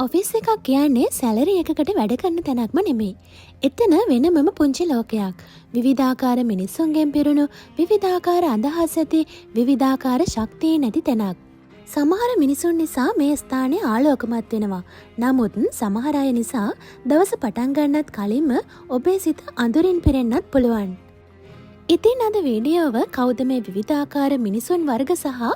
Office එකක් කියන්නේ salary එකකට වැඩ කරන තැනක්ම නෙමෙයි. එතන වෙනමම පුංචි ලෝකයක්. විවිධාකාර මිනිස්සුන්ගෙන් පිරුණු විවිධාකාර අදහස් ඇති විවිධාකාර ශක්තිය නැති තැනක්. සමහර මිනිසුන් නිසා මේ ස්ථානය ආලෝකමත් වෙනවා. නමුත් සමහර අය නිසා දවස පටන් ගන්නත් කලින්ම ඔබේ සිත අඳුරින් පිරෙන්නත් පුළුවන්. ඉතින් අද වීඩියෝව කවුද මේ විවිධාකාර මිනිසුන් වර්ග සහ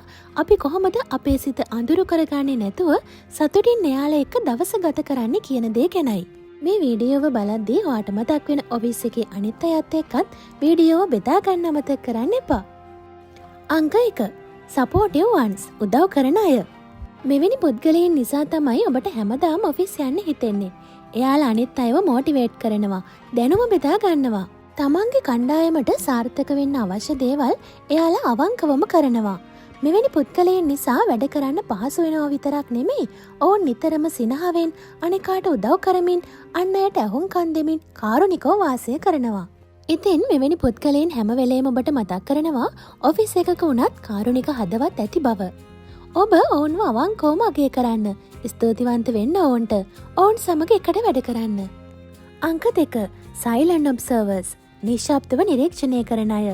අපි කොහොමද අපේ සිත අඳුරු කරගන්නේ නැතුව සතුටින් එයාලා එක්ක දවස ගත කරන්නේ කියන දේ ගැනයි. මේ වීඩියෝව බලද්දී ඔයාට මතක් වෙන ඔෆිස් එකේ අනිත් අයත් එක්කත් වීඩියෝව බෙදා ගන්න අමතක කරන්න එපා. අංක 1. සපෝටිව් වන්ස් උදව් කරන අය. මෙවැනි පුද්ගලයන් නිසා තමයි ඔබට හැමදාම ඔෆිස් යන්න හිතෙන්නේ. එයාලා අනිත් අයව මොටිවේට් කරනවා, දැනුම බෙදා ගන්නවා. තමන්ගේ කණ්ඩායමට සාර්ථක වෙන්න අවශ්‍ය දේවල් එයාලා අවංකවම කරනවා. මෙවැනි පුද්ගලයන් නිසා වැඩ කරන්න පහසු වෙනවා විතරක් නෙමෙයි, ඔවුන් නිතරම සිනහවෙන් අනෙකාට උදව් කරමින් අන් අයට ඇහුම්කන් දෙමින් කාරුණිකව වාසය කරනවා. ඉතින් මෙවැනි පුද්ගලයන් හැම වෙලේම ඔබට මතක් කරනවා ඔෆිස් එකක වුණත් කාරුණික හදවත් ඇති බව. ඔබ ඔවුන්ව අවංකවම අගය කරන්න, ස්තුතිවන්ත වෙන්න ඔවුන්ට, ඔවුන් සමග එකට වැඩ කරන්න. අංක 2. සයිලන්ට් ඔබ්සර්වර්ස් නිශ්ශබ්දව නිරීක්ෂණය කරන අය.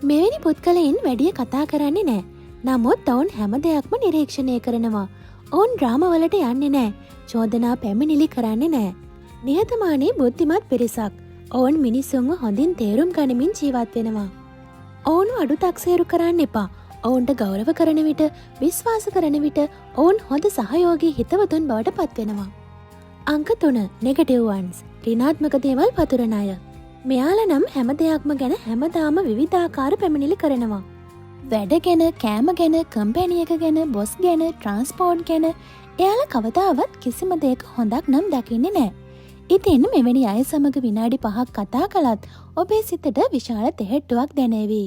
මෙවැනි පුද්ගලයන් වැඩිය කතා කරන්නේ නැහැ. නමුත් ඔවුන් හැම දෙයක්ම නිරීක්ෂණය කරනවා. ඔවුන් ඩ්‍රාමාවලට යන්නේ නැහැ. චෝදනා පැමිණිලි කරන්නේ නැහැ. නිහතමානී බුද්ධිමත් පිරිසක්. ඔවුන් මිනිසුන්ව හොඳින් තේරුම් ගනිමින් ජීවත් වෙනවා. ඔවුන්ව අඩු තක්සේරු කරන්න එපා. ඔවුන්ට ගෞරව කරන විට, විශ්වාස කරන විට ඔවුන් හොඳ සහයෝගී හිතවතුන් බවට පත් වෙනවා. අංක 3. නෙගටිව් වන්ස් ඍණාත්මක දේවල් පතුරන අය. මෙයාලා නම් හැම දෙයක්ම ගැන හැමදාම විවිධාකාර පැමිණිලි කරනවා. වැඩ ගැන, කෑම ගැන, කම්පැනි එක ගැන, බොස් ගැන, ට්‍රාන්ස්පෝර්ට් ගැන එයාලා කවදාවත් කිසිම දෙයක හොඳක් නම් දකින්නේ නැහැ. ඉතින් මෙවැනි අය සමග විනාඩි 5ක් කතා කළත් ඔබේ සිතට විශාල තෙහෙට්ටුවක් දැනෙවි.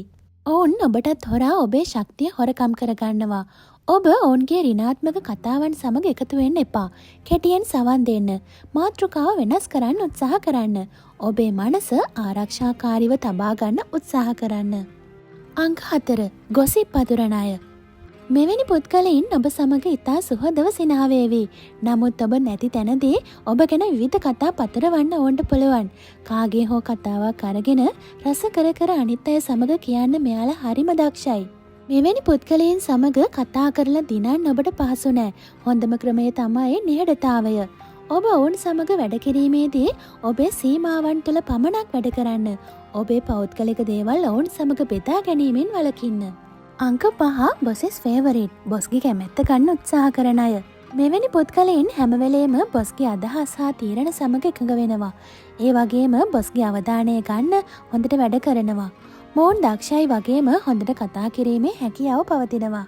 ඔවුන් ඔබටත් හොරා ඔබේ ශක්තිය හොරකම් කරගන්නවා. ඔබ ඔවුන්ගේ ඍණාත්මක කතාවන් සමග එකතු වෙන්න එපා. කෙටියෙන් සවන් දෙන්න. මාතෘකාව වෙනස් කරන්න උත්සාහ කරන්න. ඔබේ මනස ආරක්ෂාකාරීව තබා ගන්න උත්සාහ කරන්න. අංක 4. ගොසිප් පතුරන අය. මෙවැනි පුද්ගලයන් ඔබ සමග ඉතා සුහදව සිනහ වේවි. නමුත් ඔබ නැති තැනදී ඔබ ගැන විවිධ කතා පතරවන්න ඕන්ට පුළුවන්. කාගේ හෝ කතාවක් අරගෙන රස කර කර අනිත් අය සමග කියන්න මෙයාලා හරිම දක්ෂයි. මෙවැනි පුද්ගලයන් සමග කතා කරලා දිනන්න ඔබට පහසු නෑ. හොඳම ක්‍රමය තමයි නිහඬතාවය. ඔබ ඔවුන් සමග වැඩ කිරීමේදී ඔබේ සීමාවන් තුළ පමණක් වැඩ කරන්න. ඔබේ පෞද්ගලික දේවල් ඔවුන් සමග බෙදා ගැනීමෙන් වළකින්න. අංක 5. බොසස් ෆේවරිට් බොස්ගේ කැමැත්ත ගන්න උත්සාහ කරන අය. මෙවැනි පුද්ගලයන් හැම වෙලේම බොස්ගේ අදහස් හා තීරණ සමග එකඟ වෙනවා. ඒ වගේම බොස්ගේ අවධානය ගන්න හොඳට වැඩ කරනවා. මොවුන් දක්ෂයි වගේම හොඳට කතා කිරීමේ හැකියාව පවතිනවා.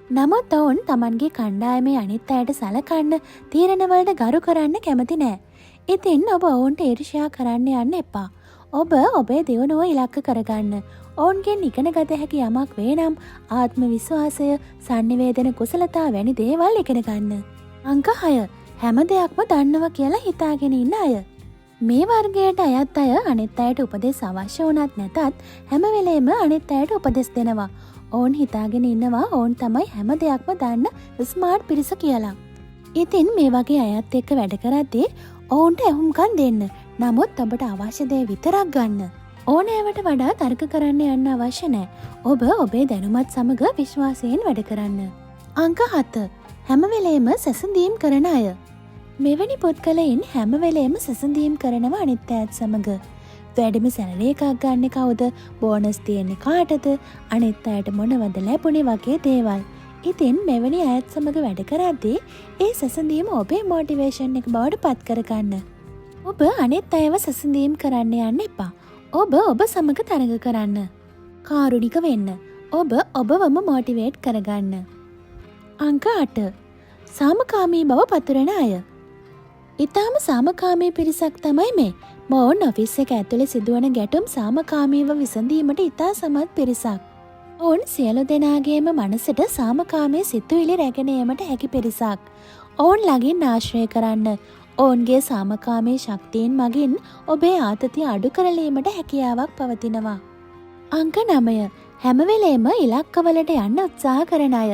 නමුත් ඔවුන් තමන්ගේ කණ්ඩායමේ අනිත් අයට සලකන්න, තීරණවලට ගරු කරන්න කැමති නෑ. ඉතින් ඔබ ඔවුන්ට ඊර්ෂ්‍යා කරන්න යන්න එපා. ඔබ ඔබේ දියුණුව ඉලක්ක කරගන්න. ඔවුන්ගෙන් ඉගෙන ගත හැකි යමක් වේ නම් ආත්ම විශ්වාසය, sannivedana කුසලතා වැනි දේවල් ඉගෙන ගන්න. අංක 6. හැම දෙයක්ම දන්නවා කියලා හිතාගෙන ඉන්න අය. මේ වර්ගයට අයත් අය අනිත් අයට උපදෙස් අවශ්‍ය වුණත් නැතත් හැම වෙලේම අනිත් අයට උපදෙස් දෙනවා. ඔවුන් හිතාගෙන ඉන්නවා ඔවුන් තමයි හැම දෙයක්ම දන්න ස්මාර්ට් පිරිස කියලා. ඉතින් මේ වගේ අයත් එක්ක වැඩ කරද්දී ඔවුන්ට ඇහුම්කන් දෙන්න. නමුත් ඔබට අවශ්‍ය දේ විතරක් ගන්න. ඕනෑවට වඩා තර්ක කරන්න යන්න අවශ්‍ය නැහැ. ඔබ ඔබේ දැනුමත් සමග විශ්වාසයෙන් වැඩ කරන්න. අංක 7. හැම වෙලේම සැසඳීම් කරන අය. මෙවැනි පුද්ගලයන් හැම වෙලේම සැසඳීම් කරනවා අනිත් අයත් සමග. වැඩිම සැලරි එකක් ගන්න කවුද? බෝනස් තියෙන්නේ කාටද? අනිත් අයට මොනවද ලැබුණේ වගේ දේවල්. ඉතින් මෙවැනි අයත් සමග වැඩ කරද්දී ඒ සැසඳීම ඔබේ මොටිවේෂන් එක බවට පත් කරගන්න. ඔබ අනිත් අයව සැසඳීම් කරන්න යන්න එපා. ඔබ ඔබ සමග තරඟ කරන්න. කාරුණික වෙන්න. ඔබ ඔබවම මොටිවේට් කරගන්න. අංක 8. සාමකාමී බව පතුරන අය. ඊටාම සාමකාමී පිරිසක් තමයි මේ. මොවුන් ඔෆිස් එක ඇතුලේ සිදුවන ගැටුම් සාමකාමීව විසඳීමට ඉතා සමත් පිරිසක්. ඔවුන් සියලු දෙනාගේම මනසට සාමකාමී සිතුවිලි රැගෙන ඒමට හැකි පිරිසක්. ඔවුන් ළඟින් ආශ්‍රය කරන්න. ඔවුන්ගේ සාමකාමී ශක්තියින් මගින් ඔබේ ආතතිය අඩු කරලීමට හැකියාවක් පවතිනවා. අංක 9. හැම වෙලේම ඉලක්කවලට යන්න උත්සාහ කරන අය.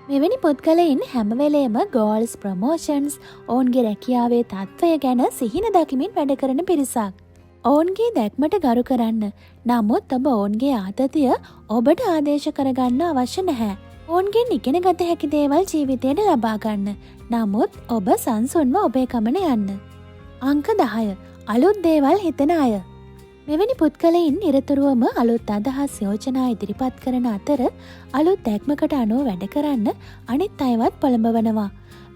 මෙවැනි පුද්ගලයින් හැම වෙලේම ගෝල්ස් ප්‍රමෝෂන්ස් ඔවුන්ගේ රැකියාවේ තත්ත්වය ගැන සිහින දකිමින් වැඩ කරන පිරිසක්. ඔවුන්ගේ දැක්මට ගරු කරන්න. නමුත් ඔබ ඔවුන්ගේ ආතතිය ඔබට ආදේශ කරගන්න අවශ්‍ය නැහැ. ඔවුන්ගෙන් ඉගෙන ගත හැකි දේවල් ජීවිතයට ලබා ගන්න. නමුත් ඔබ සංසුන්ව ඔබේ ගමන යන්න. අංක 10. අලුත් දේවල් හිතන අය. මෙවැනි පුද්ගලයින් නිරතුරුවම අලුත් අදහස් යෝජනා ඉදිරිපත් කරන අතර අලුත් දැක්මකට අනුව වැඩ කරන්න අනිත් අයවත් පොළඹවනවා.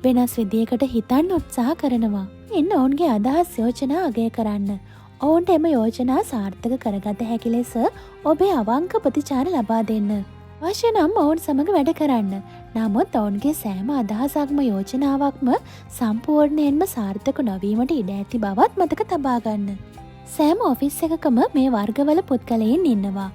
වෙනස් විදියකට හිතන්න උත්සාහ කරනවා. ඉන්න ඔවුන්ගේ අදහස් යෝජනා අගය කරන්න. ඔවුන්ට එම යෝජනා සාර්ථක කරගත හැකි ලෙස ඔබේ අවංක ප්‍රතිචාර ලබා දෙන්න. අවශ්‍ය නම් ඔවුන් සමග වැඩ කරන්න. නමුත් ඔවුන්ගේ සෑම අදහසක්ම යෝජනාවක්ම සම්පූර්ණයෙන්ම සාර්ථක නොවීමට ඉඩ ඇති බවත් මතක තබා ගන්න. සෑම ඔෆිස් එකකම මේ වර්ගවල පුද්ගලයින් ඉන්නවා.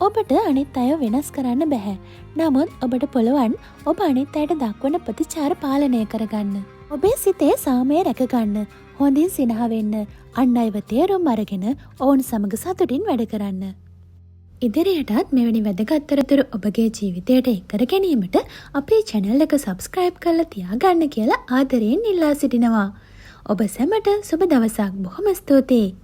ඔබට අනිත් අය වෙනස් කරන්න බැහැ. නමුත් ඔබට පුළුවන් ඔබ අනිත් අයට දක්වන ප්‍රතිචාර පාලනය කරගන්න. ඔබේ සිතේ සාමය රැකගන්න. හොඳින් සිනහ වෙන්න. අන් අයව තේරුම් අරගෙන ඔවුන් සමග සතුටින් වැඩ කරන්න. ඉදිරියටත් මෙවැනි වැදගත් තොරතුරු ඔබගේ ජීවිතයට එක් කර ගැනීමට අපේ channel එක subscribe කරලා තියාගන්න කියලා ආදරයෙන් ඉල්ලා සිටිනවා. ඔබ සැමට සුබ දවසක්. බොහොම ස්තුතියි.